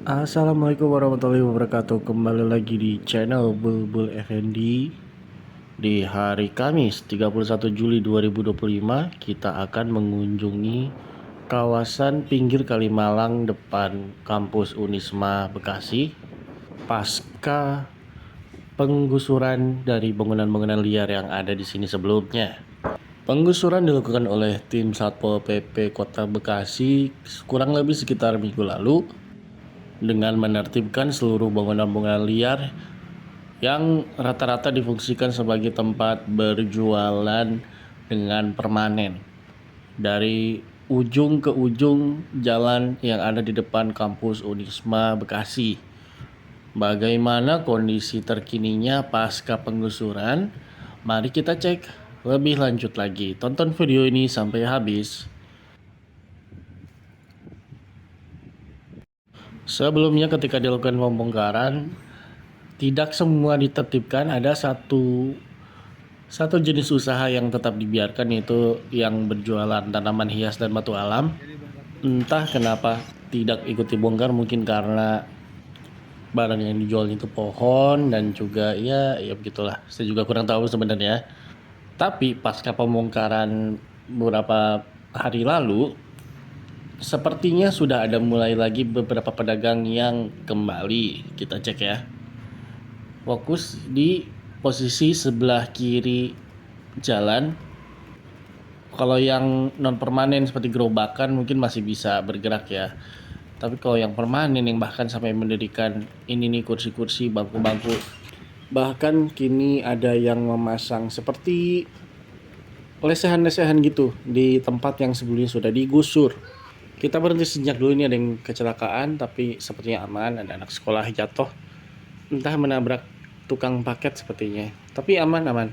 Assalamualaikum warahmatullahi wabarakatuh. Kembali lagi di channel Bulbul Effendi. Di hari Kamis 31 Juli 2025 kita akan mengunjungi kawasan pinggir Kalimalang depan kampus Unisma Bekasi pasca penggusuran dari bangunan-bangunan liar yang ada di sini sebelumnya. Penggusuran dilakukan oleh tim Satpol PP Kota Bekasi kurang lebih sekitar minggu lalu dengan menertibkan seluruh bangunan-bangunan liar yang rata-rata difungsikan sebagai tempat berjualan dengan permanen dari ujung ke ujung jalan yang ada di depan kampus Unisma Bekasi. Bagaimana kondisi terkininya pasca penggusuran? Mari kita cek lebih lanjut lagi. Tonton video ini sampai habis. Sebelumnya ketika dilakukan pembongkaran, tidak semua ditertibkan. Ada satu jenis usaha yang tetap dibiarkan, yaitu yang berjualan tanaman hias dan batu alam. Entah kenapa tidak ikut dibongkar, mungkin karena barang yang dijual itu pohon dan juga ya begitulah. Saya juga kurang tahu sebenarnya. Tapi pasca pembongkaran beberapa hari lalu, sepertinya sudah ada mulai lagi beberapa pedagang yang kembali. Kita cek ya. Fokus di posisi sebelah kiri jalan. Kalau yang non permanen seperti gerobakan mungkin masih bisa bergerak ya. Tapi kalau yang permanen yang bahkan sampai mendirikan ini nih kursi-kursi, bangku-bangku, bahkan kini ada yang memasang seperti lesehan-lesehan gitu di tempat yang sebelumnya sudah digusur. Kita berhenti sejenak dulu, ini ada yang kecelakaan tapi sepertinya aman. Ada anak sekolah jatuh, entah menabrak tukang paket sepertinya, tapi aman.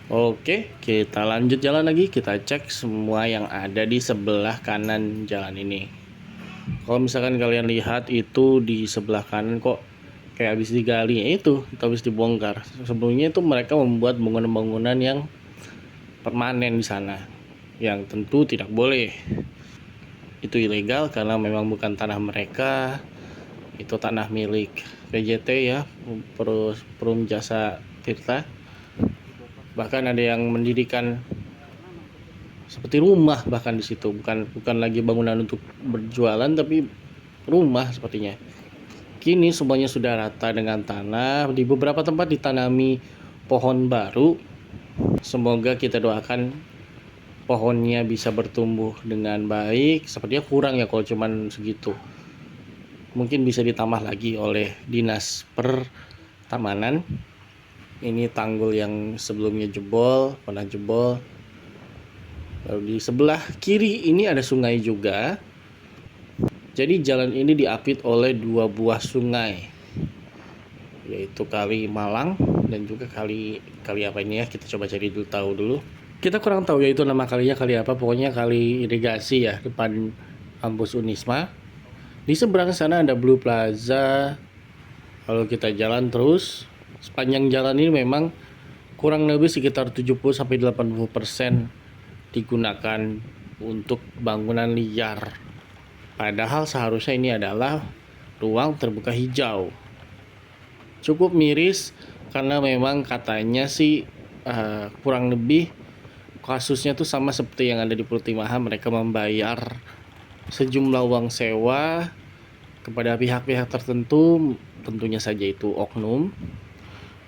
Oke, kita lanjut jalan lagi. Kita cek semua yang ada di sebelah kanan jalan ini. Kalau misalkan kalian lihat itu di sebelah kanan kok kayak habis digali, ya itu habis dibongkar. Sebelumnya itu mereka membuat bangunan-bangunan yang permanen di sana, yang tentu tidak boleh. Itu ilegal karena memang bukan tanah mereka, itu tanah milik PJT ya, Perum Jasa Tirta. Bahkan ada yang mendirikan seperti rumah bahkan di situ, bukan lagi bangunan untuk berjualan tapi rumah sepertinya. Kini semuanya sudah rata dengan tanah, di beberapa tempat ditanami pohon baru. Semoga kita doakan pohonnya bisa bertumbuh dengan baik. Sepertinya kurang ya kalau cuman segitu. Mungkin bisa ditambah lagi oleh dinas pertamanan. Ini tanggul yang sebelumnya pernah jebol. Lalu di sebelah kiri ini ada sungai juga. Jadi jalan ini diapit oleh dua buah sungai, yaitu Kali Malang dan juga kali apa ini ya, kita coba cari dulu, tahu dulu. Kita kurang tahu yaitu nama kalinya kali apa, pokoknya kali irigasi ya depan kampus Unisma. Di seberang sana ada Blue Plaza. Lalu kita jalan terus. Sepanjang jalan ini memang kurang lebih sekitar 70-80% digunakan untuk bangunan liar. Padahal seharusnya ini adalah ruang terbuka hijau. Cukup miris karena memang katanya sih kurang lebih kasusnya tuh sama seperti yang ada di Pultimaha. Mereka membayar sejumlah uang sewa kepada pihak-pihak tertentu, tentunya saja itu oknum.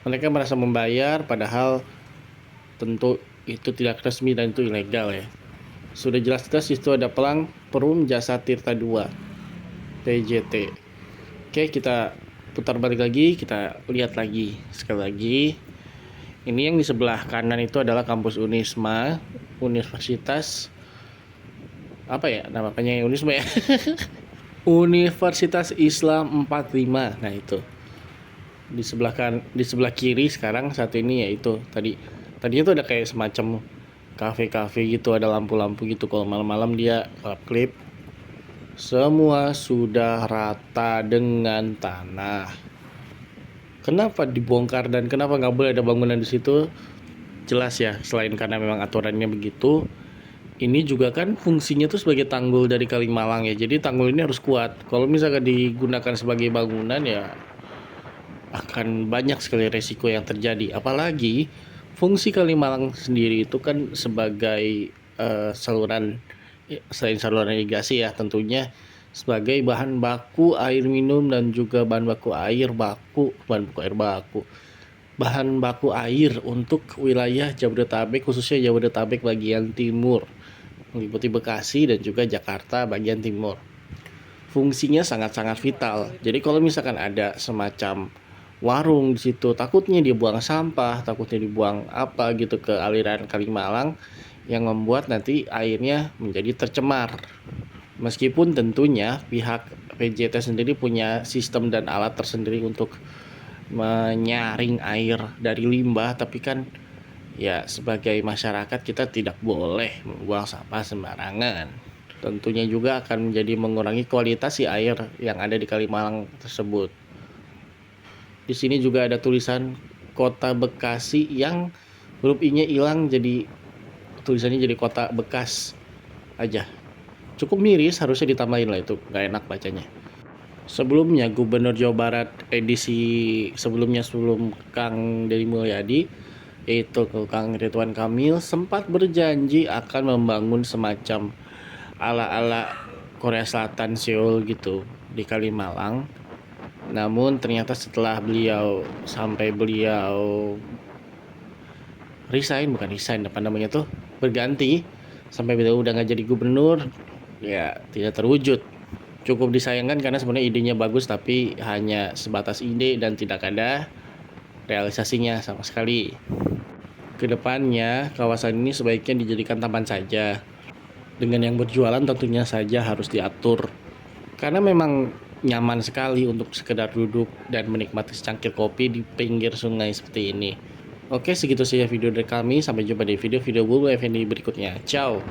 Mereka merasa membayar padahal tentu itu tidak resmi dan itu ilegal ya. Sudah jelas-jelas itu ada Perum Jasa Tirta 2 PJT. Oke, kita putar balik lagi, kita lihat lagi sekali lagi. Ini yang di sebelah kanan itu adalah kampus Unisma, Universitas apa ya namanya, Unisma ya. Universitas Islam 45. Nah itu di sebelah kiri sekarang saat ini, yaitu tadinya tuh ada kayak semacam kafe gitu, ada lampu-lampu gitu. Kalau malam-malam dia klip. Semua sudah rata dengan tanah. Kenapa dibongkar dan kenapa nggak boleh ada bangunan di situ? Jelas ya, selain karena memang aturannya begitu, Ini juga kan fungsinya tuh sebagai tanggul dari Kalimalang ya. Jadi tanggul ini harus kuat. Kalau misalkan digunakan sebagai bangunan ya akan banyak sekali resiko yang terjadi. Apalagi fungsi Kalimalang sendiri itu kan sebagai saluran, selain saluran irigasi ya tentunya sebagai bahan baku air minum dan juga bahan baku air baku, bahan baku air untuk wilayah Jabodetabek, khususnya Jabodetabek bagian timur, meliputi Bekasi dan juga Jakarta bagian timur. Fungsinya sangat-sangat vital. Jadi kalau misalkan ada semacam warung di situ, takutnya dia buang sampah, takutnya dibuang apa gitu ke aliran Kalimalang yang membuat nanti airnya menjadi tercemar. Meskipun tentunya pihak PJT sendiri punya sistem dan alat tersendiri untuk menyaring air dari limbah, tapi kan ya sebagai masyarakat kita tidak boleh membuang sampah sembarangan. Tentunya juga akan menjadi mengurangi kualitas si air yang ada di Kalimalang tersebut. Di sini juga ada tulisan Kota Bekasi yang huruf I-nya hilang, jadi tulisannya jadi Kota Bekas aja. Cukup miris, harusnya ditambahin lah, itu nggak enak bacanya. Sebelumnya Gubernur Jawa Barat edisi sebelumnya, sebelum Kang Deddy Mulyadi, yaitu Kang Ridwan Kamil, sempat berjanji akan membangun semacam ala-ala Korea Selatan, Seoul gitu di Kalimalang. Namun ternyata setelah beliau berganti, sampai beliau udah nggak jadi gubernur, ya tidak terwujud. Cukup disayangkan karena sebenarnya idenya bagus, tapi hanya sebatas ide dan tidak ada realisasinya sama sekali. Kedepannya kawasan ini sebaiknya dijadikan taman saja. Dengan yang berjualan tentunya saja harus diatur, karena memang nyaman sekali untuk sekedar duduk dan menikmati secangkir kopi di pinggir sungai seperti ini. Oke, segitu saja video dari kami. Sampai jumpa di video-video Bulbul Effendi berikutnya. Ciao.